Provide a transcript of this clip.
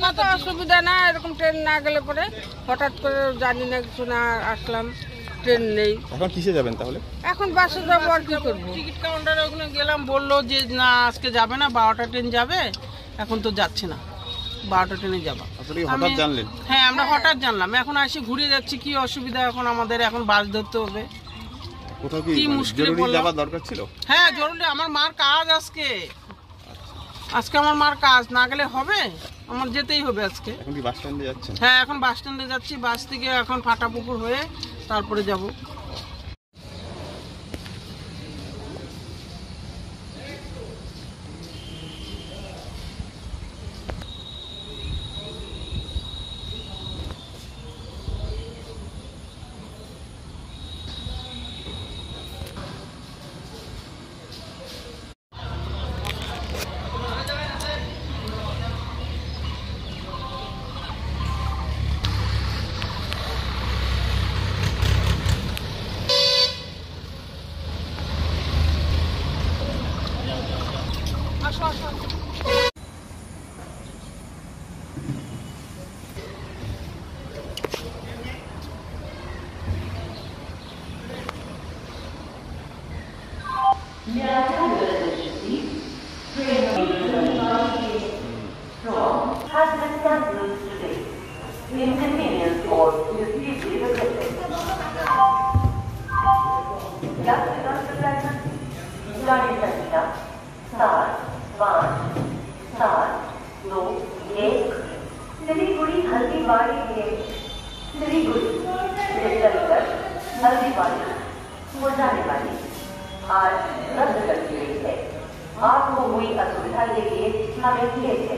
কত অসুবিধা না, এরকম ট্রেন না গেলে পরে হঠাৎ করে জানি না কিছু না আসলাম, ট্রেন নেই। এখন কিসে যাবেন তাহলে? এখন বাসে যাবো, আর কি করবো। টিকিট কাউন্টারে ওখানে গেলাম, বললো যে না আজকে যাবে না, 12টা ট্রেন যাবে, এখন তো যাচ্ছে না, 12টা ট্রেনে যাবা। আসলে হঠাৎ জানলেন? হ্যাঁ আমরা হঠাৎ জানলাম, এখন আসি ঘুরে যাচ্ছি, কি অসুবিধা এখন আমাদের, এখন বাস ধরতে হবে। কোথাও কি মুশকিলে জরুরি পড়লাম। যাওয়ার দরকার ছিল? হ্যাঁ জরুরি, আমার মার কাজ আজকে, আজকে আমার মার কাজ, না গেলে হবে, আমার যেতেই হবে আজকে। এখন কি বাস স্ট্যান্ডে যাচ্ছেন? হ্যাঁ এখন বাস স্ট্যান্ডে যাচ্ছি, বাস থেকে এখন ফাটাপুকুর হয়ে তারপরে যাব। सिलीगुड़ी हल्दीबाड़ी सिलीगुड़ी हल्दीबाड़ी हो जाने वाली आज रद्द कर दी गई है। आपको हुई असुविधा के लिए हमें खेद है।